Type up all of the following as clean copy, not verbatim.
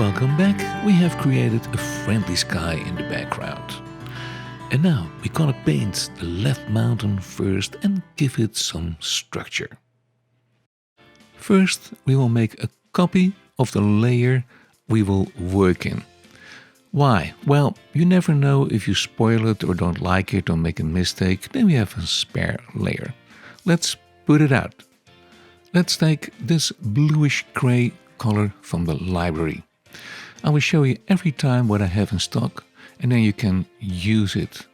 welcome back. We have created a friendly sky in the background. And now we're gonna paint the left mountain first and give it some structure. First, we will make a copy of the layer we will work in. Why? Well, you never know if you spoil it or don't like it or make a mistake, then we have a spare layer. Let's put it out. Let's take this bluish gray color from the library. I will show you every time what I have in stock and then you can use it.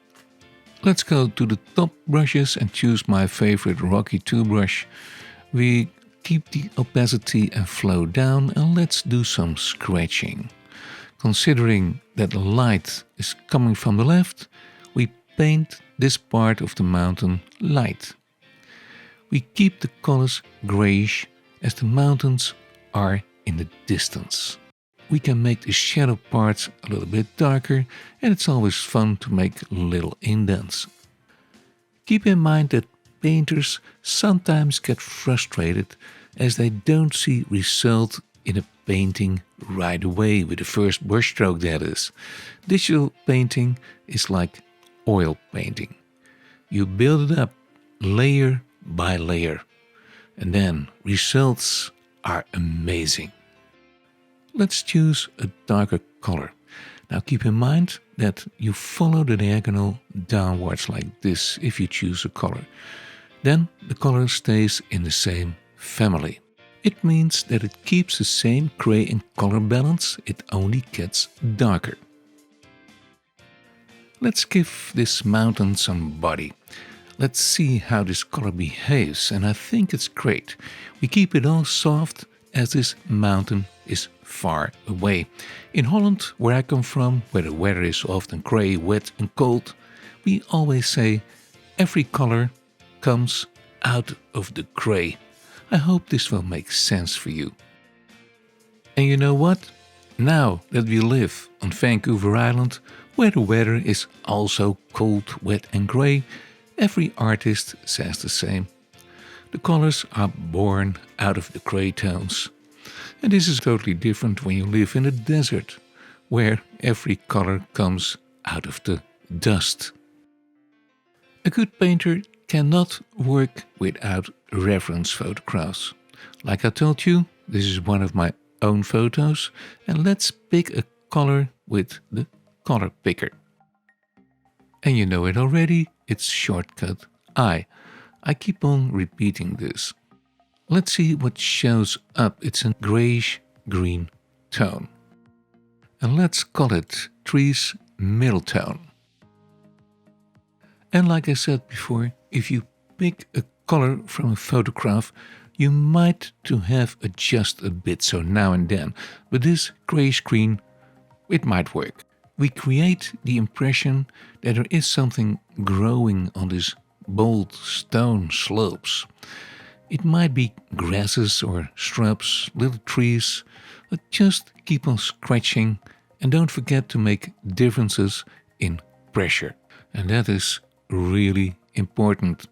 Let's go to the top brushes and choose my favorite Rocky 2 brush. We keep the opacity and flow down and let's do some scratching. Considering that the light is coming from the left, we paint this part of the mountain light. We keep the colors grayish as the mountains are in the distance. We can make the shadow parts a little bit darker and it's always fun to make little indents. Keep in mind that painters sometimes get frustrated as they don't see result in a painting right away with the first brushstroke, that is. Digital painting is like oil painting. You build it up layer by layer and then results are amazing. Let's choose a darker color. Now keep in mind that you follow the diagonal downwards like this if you choose a color. Then the color stays in the same family. It means that it keeps the same gray and color balance, it only gets darker. Let's give this mountain some body. Let's see how this color behaves, and I think it's great. We keep it all soft as this mountain is far away. In Holland, where I come from, where the weather is often gray, wet and cold, we always say every color comes out of the gray. I hope this will make sense for you. And you know what? Now that we live on Vancouver Island, where the weather is also cold, wet and gray, every artist says the same. The colors are born out of the gray tones. And this is totally different when you live in a desert, where every color comes out of the dust. A good painter cannot work without reference photographs. Like I told you, this is one of my own photos, and let's pick a color with the color picker. And you know it already, it's shortcut I. I keep on repeating this. Let's see what shows up. It's a grayish green tone. And let's call it trees middle tone. And like I said before, if you pick a color from a photograph, you might to have adjust a bit so now and then. But this grayish green, it might work. We create the impression that there is something growing on these bold stone slopes. It might be grasses or shrubs, little trees, but just keep on scratching and don't forget to make differences in pressure. And that is really important.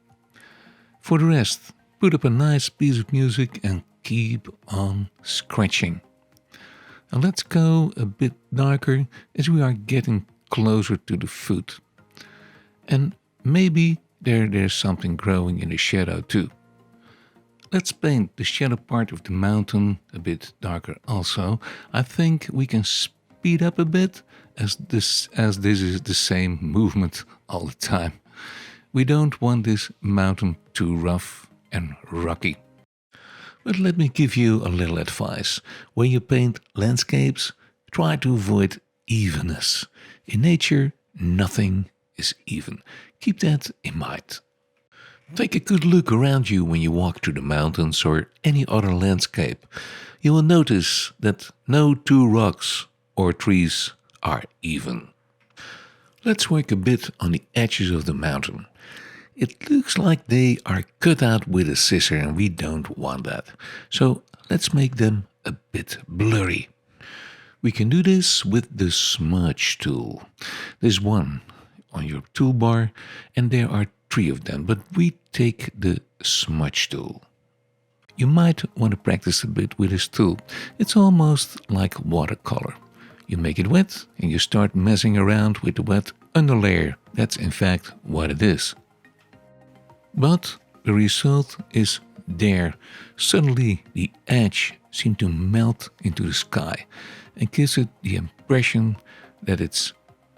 For the rest, put up a nice piece of music and keep on scratching. And let's go a bit darker as we are getting closer to the foot. And maybe there's something growing in the shadow too. Let's paint the shadow part of the mountain a bit darker also. I think we can speed up a bit as this is the same movement all the time. We don't want this mountain too rough and rocky. But let me give you a little advice. When you paint landscapes, try to avoid evenness. In nature, nothing is even. Keep that in mind. Take a good look around you when you walk through the mountains or any other landscape. You will notice that no two rocks or trees are even. Let's work a bit on the edges of the mountain. It looks like they are cut out with a scissor and we don't want that. So let's make them a bit blurry. We can do this with the smudge tool. There's one on your toolbar and there are 3 of them, but we take the smudge tool. You might want to practice a bit with this tool. It's almost like watercolor. You make it wet and you start messing around with the wet underlayer. That's in fact what it is. But the result is there. Suddenly the edge seems to melt into the sky and gives it the impression that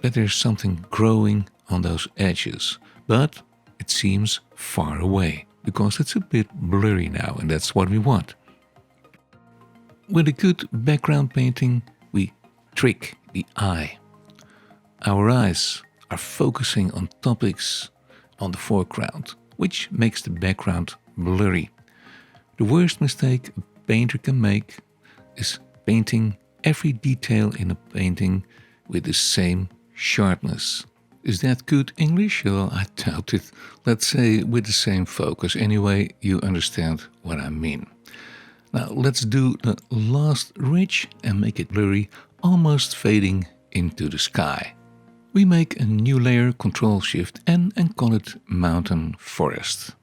there's something growing on those edges. But it seems far away because it's a bit blurry now, and that's what we want. With a good background painting, we trick the eye. Our eyes are focusing on topics on the foreground, which makes the background blurry. The worst mistake a painter can make is painting every detail in a painting with the same sharpness. Is that good English? Well, I doubt it. Let's say with the same focus. Anyway, you understand what I mean. Now let's do the last ridge and make it blurry, almost fading into the sky. We make a new layer, Ctrl-Shift-N, and call it Mountain Forest.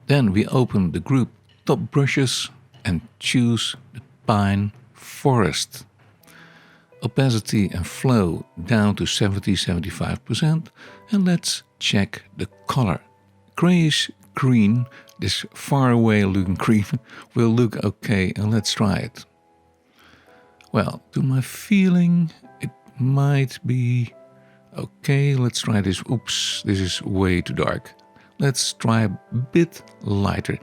Then we open the group Top Brushes and choose the Pine Forest. Opacity and flow down to 70-75%, and let's check the color. Grayish green, this far away looking green, will look okay, and let's try it. Well, to my feeling, it might be okay. Let's try this. Oops, this is way too dark. Let's try a bit lighter.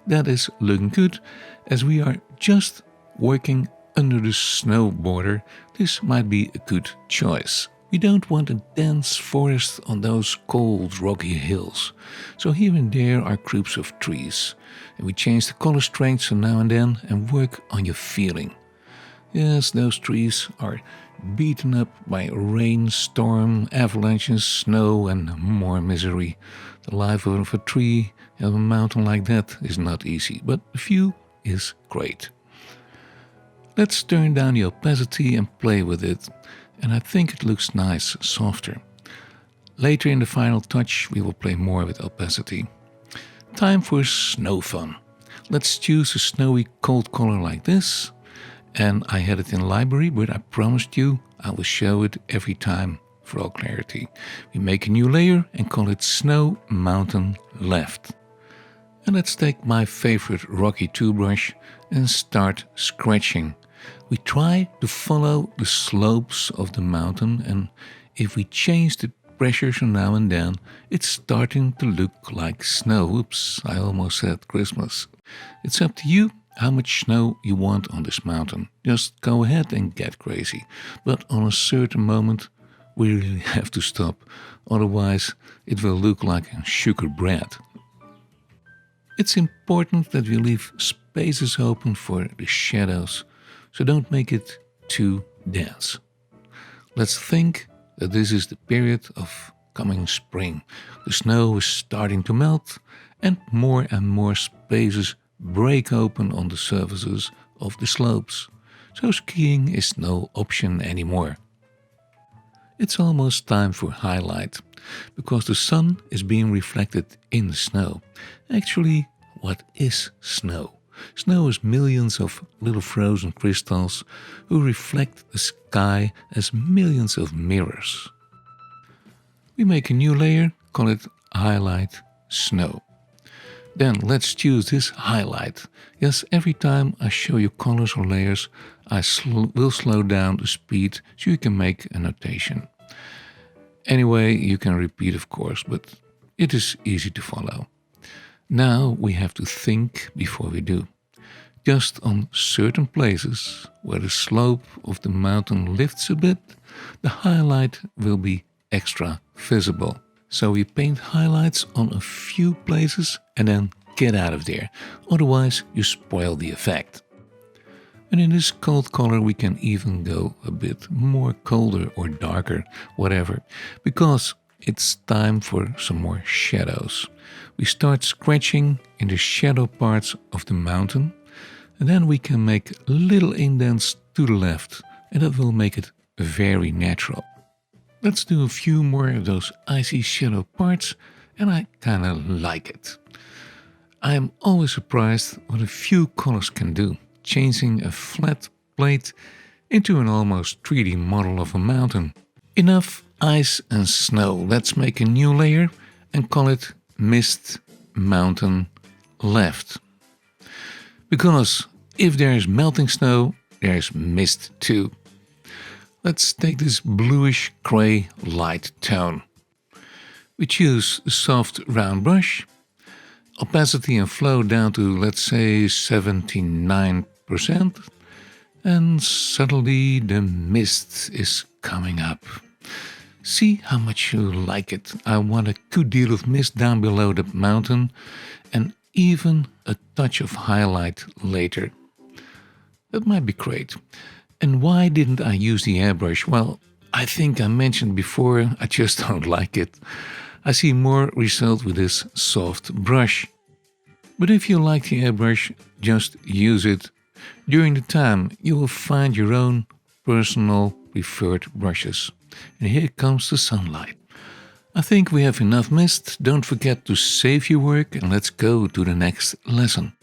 That is looking good. As we are just working under the snow border, this might be a good choice. We don't want a dense forest on those cold rocky hills. So here and there are groups of trees. And we change the color strength now and then and work on your feeling. Yes, those trees are beaten up by rain, storm, avalanches, snow, and more misery. The life of a tree and a mountain like that is not easy, but the view is great. Let's turn down the opacity and play with it, and I think it looks nice, softer. Later in the final touch, we will play more with opacity. Time for snow fun. Let's choose a snowy cold color like this. And I had it in library, but I promised you I will show it every time for all clarity. We make a new layer and call it Snow Mountain Left. And let's take my favorite Rocky 2 brush and start scratching. We try to follow the slopes of the mountain, and if we change the pressure now and then, it's starting to look like snow. Oops, I almost said Christmas. It's up to you how much snow you want on this mountain. Just go ahead and get crazy. But on a certain moment, we really have to stop. Otherwise, it will look like sugar bread. It's important that we leave spaces open for the shadows, so don't make it too dense. Let's think that this is the period of coming spring. The snow is starting to melt, and more spaces break open on the surfaces of the slopes, so skiing is no option anymore. It's almost time for highlight, because the sun is being reflected in the snow. Actually, what is snow? Snow is millions of little frozen crystals who reflect the sky as millions of mirrors. We make a new layer, call it Highlight Snow. Then let's choose this highlight. Yes, every time I show you colors or layers, I will slow down the speed so you can make a notation. Anyway, you can repeat of course, but it is easy to follow. Now we have to think before we do. Just on certain places where the slope of the mountain lifts a bit, the highlight will be extra visible. So we paint highlights on a few places and then get out of there. Otherwise you spoil the effect. And in this cold color we can even go a bit more colder or darker, whatever, because it's time for some more shadows. We start scratching in the shadow parts of the mountain, and then we can make little indents to the left, and that will make it very natural. Let's do a few more of those icy shadow parts, and I kinda like it. I am always surprised what a few colors can do, changing a flat plate into an almost 3D model of a mountain. Enough ice and snow. Let's make a new layer and call it Mist Mountain Left. Because if there's melting snow, there's mist too. Let's take this bluish gray light tone. We choose a soft round brush, opacity and flow down to, let's say, 79%, and suddenly the mist is coming up. See how much you like it. I want a good deal of mist down below the mountain and even a touch of highlight later. That might be great. And why didn't I use the airbrush? Well, I think I mentioned before, I just don't like it. I see more result with this soft brush. But if you like the airbrush, just use it. During the time, you will find your own personal preferred brushes. And here comes the sunlight. I think we have enough mist. Don't forget to save your work and let's go to the next lesson.